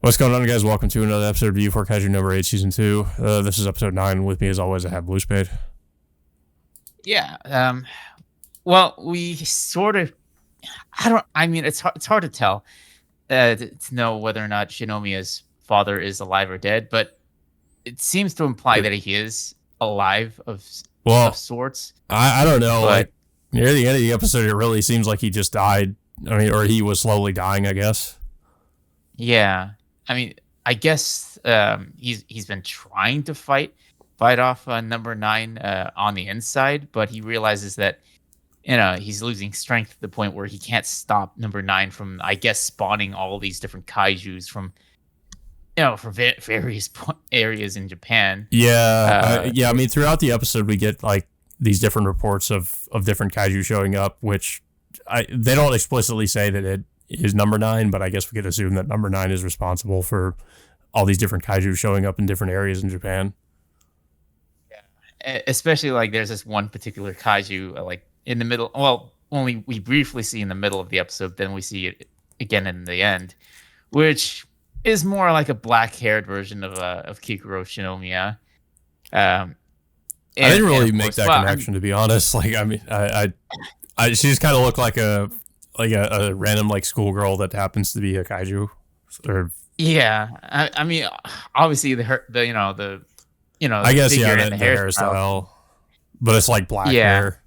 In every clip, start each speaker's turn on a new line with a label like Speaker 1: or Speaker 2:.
Speaker 1: What's going on, guys? Welcome to another episode of U4 Kaiju number 8, season 2. This is episode 9. With me, as always, I have Blue Spade.
Speaker 2: Yeah. Well, we sort of. It's hard to tell to know whether or not Shinomiya's father is alive or dead, but it seems to imply that he is alive of sorts.
Speaker 1: I don't know.
Speaker 2: But
Speaker 1: Like, near the end of the episode, it really seems like he just died. I mean, or he was slowly dying, I guess.
Speaker 2: yeah, I guess he's been trying to fight off number 9 on the inside, but he realizes that he's losing strength to the point where he can't stop number 9 from, I guess, spawning all these different kaijus from from various areas in Japan.
Speaker 1: Yeah, yeah. I mean, throughout the episode, we get like these different reports of different kaiju showing up, which they don't explicitly say that it is number 9, but I guess we could assume that number 9 is responsible for all these different kaiju showing up in different areas in Japan.
Speaker 2: Yeah, especially like there's this one particular kaiju like in the middle. Well, only we briefly see in the middle of the episode, then we see it again in the end, which is more like a black-haired version of Kikuro Shinomiya.
Speaker 1: I didn't really make that connection, to be honest. Like, I mean, I she just kind of looked like a random like schoolgirl that happens to be a kaiju. Or
Speaker 2: yeah, I mean, obviously the
Speaker 1: I guess
Speaker 2: figure
Speaker 1: yeah,
Speaker 2: and
Speaker 1: the
Speaker 2: the
Speaker 1: hairstyle, but it's like black
Speaker 2: Yeah.
Speaker 1: hair.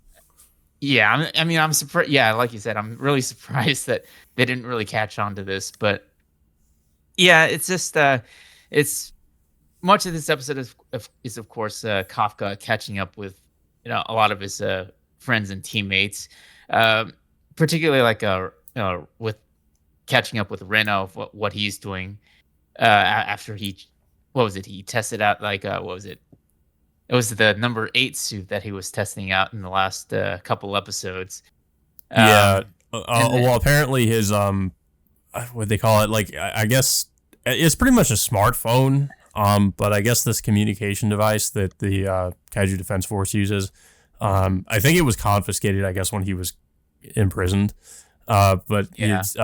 Speaker 2: Yeah, I'm surprised. Yeah, like you said, I'm really surprised that they didn't really catch on to this. But yeah, it's just it's much of this episode is of course Kafka catching up with a lot of his friends and teammates, particularly like with catching up with Reno of what he's doing after he tested out like what was it? It was the number 8 suit that he was testing out in the last couple episodes.
Speaker 1: Yeah.
Speaker 2: Then,
Speaker 1: Well, apparently his what they call it, like I guess it's pretty much a smartphone. But I guess this communication device that the Kaiju Defense Force uses, I think it was confiscated, I guess, when he was imprisoned. But
Speaker 2: Yeah.
Speaker 1: it's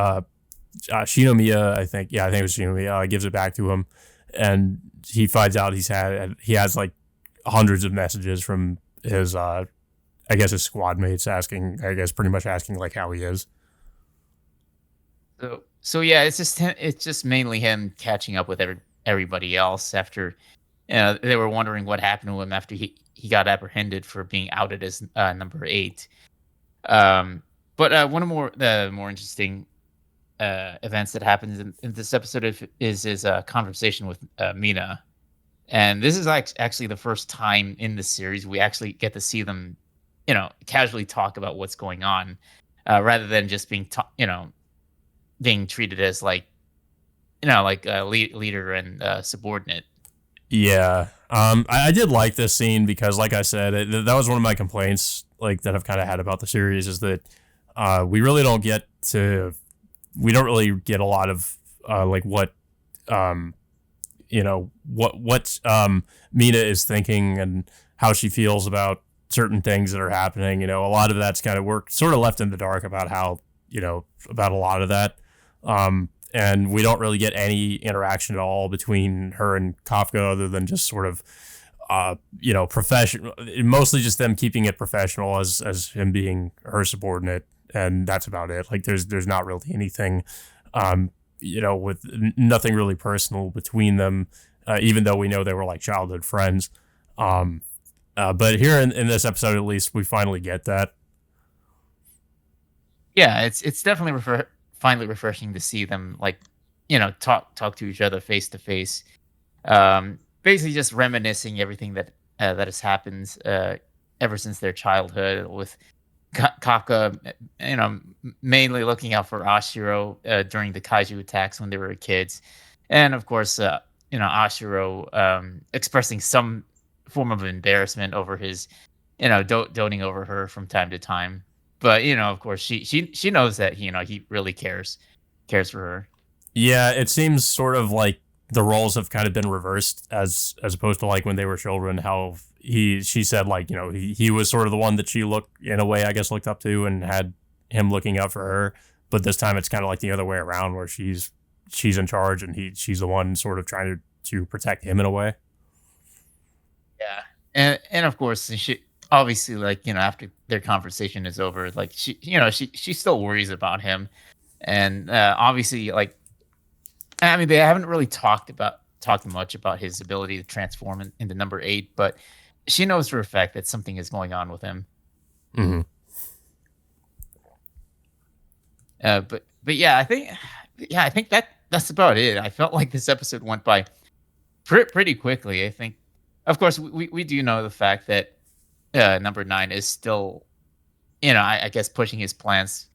Speaker 1: Shinomiya, I think it was Shinomiya, gives it back to him, and he finds out he has like hundreds of messages from his I guess his squad mates pretty much asking like how he is.
Speaker 2: so yeah, it's just mainly him catching up with everybody else after they were wondering what happened to him after he got apprehended for being outed as number 8. But one of the more interesting events that happens in this episode is his conversation with Mina. And this is actually the first time in the series we actually get to see them, casually talk about what's going on, rather than just being treated as like, like a leader and subordinate.
Speaker 1: Yeah. I did like this scene because, like I said, that was one of my complaints, like that I've kind of had about the series, is that we really don't get a lot of like what what Mina is thinking and how she feels about certain things that are happening. A lot of that's kind of we're sort of left in the dark about how about a lot of that. And we don't really get any interaction at all between her and Kafka, other than just sort of, professional, mostly just them keeping it professional as him being her subordinate. And that's about it. Like there's not really anything, with nothing really personal between them, even though we know they were like childhood friends. But here in this episode, at least, we finally get that.
Speaker 2: Yeah, it's definitely finally refreshing to see them like talk to each other face to face. Basically just reminiscing everything that has happened ever since their childhood, with Kafka mainly looking out for Ashiro during the kaiju attacks when they were kids, and of course Ashiro expressing some form of embarrassment over his doting over her from time to time. But of course, she knows that he really cares for her.
Speaker 1: Yeah, it seems sort of like the roles have kind of been reversed as opposed to like when they were children. How she said like he was sort of the one that she looked up to and had him looking out for her. But this time it's kind of like the other way around, where she's she's in charge and she's the one sort of trying to protect him in a way.
Speaker 2: Yeah, and of course she obviously like after their conversation is over, like she still worries about him, and obviously like I mean they haven't really talked much about his ability to transform into number 8, but she knows for a fact that something is going on with him.
Speaker 1: Mm-hmm.
Speaker 2: But yeah, I think that's about it. I felt like this episode went by pretty quickly. I think, of course, we do know the fact that number 9 is still, I guess pushing his plans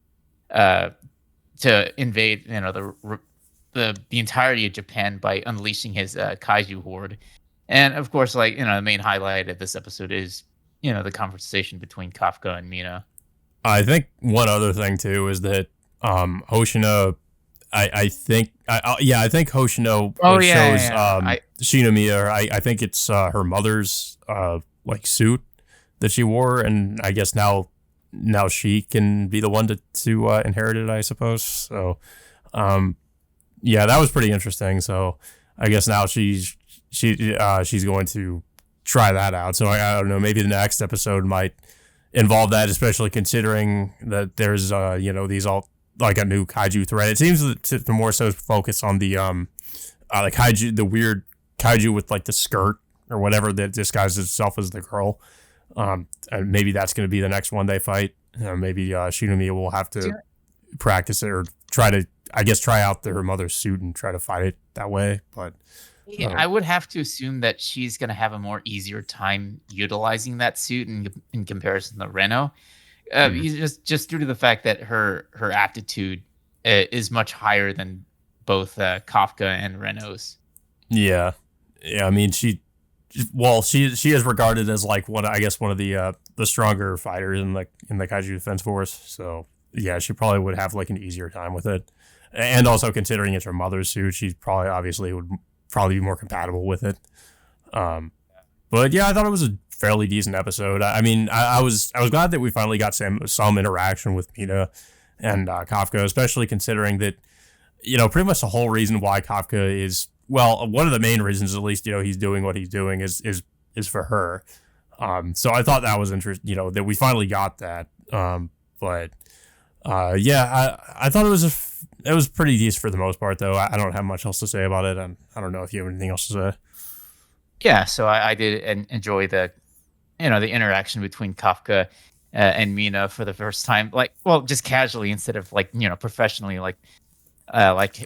Speaker 2: uh, to invade, the entirety of Japan by unleashing his kaiju horde. And of course, like the main highlight of this episode is the conversation between Kafka and Mina.
Speaker 1: I think one other thing too is that Hoshino, I think Hoshino
Speaker 2: Oh
Speaker 1: shows
Speaker 2: yeah.
Speaker 1: Shinomiya. I think it's her mother's like suit that she wore, and I guess now she can be the one to inherit it, I suppose. So, yeah, that was pretty interesting. So I guess now she's going to try that out. So I don't know. Maybe the next episode might involve that, especially considering that there's these all like a new kaiju threat. It seems to more so focus on the kaiju, the weird kaiju with like the skirt or whatever that disguises itself as the girl. And maybe that's going to be the next one they fight. Maybe Shinomiya will have to practice it or try out her mother's suit and try to fight it that way. But
Speaker 2: yeah, I would have to assume that she's going to have a more easier time utilizing that suit in comparison to Reno. Just due to the fact that her aptitude is much higher than both Kafka and Reno's.
Speaker 1: Yeah. I mean, she is regarded as like one of the stronger fighters in the Kaiju Defense Force. So yeah, she probably would have like an easier time with it. And also considering it's her mother's suit, she obviously would probably be more compatible with it. But yeah, I thought it was a fairly decent episode. I mean, I was glad that we finally got some interaction with Mina and Kafka, especially considering that pretty much the whole reason why Kafka is, well, one of the main reasons at least he's doing what he's doing is for her. So I thought that was interesting. That we finally got that. But yeah, I thought it was pretty decent for the most part, though. I don't have much else to say about it, and I don't know if you have anything else to say.
Speaker 2: Yeah, so I did enjoy the the interaction between Kafka and Mina for the first time, like, well, just casually instead of like professionally, like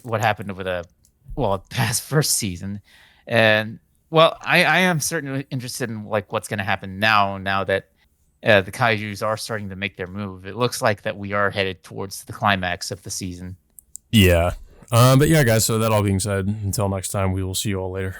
Speaker 2: what happened over the past first season. And well, I am certainly interested in like what's going to happen now that the Kaijus are starting to make their move. It looks like that we are headed towards the climax of the season.
Speaker 1: Yeah. But yeah, guys, so that all being said, until next time, we will see you all later.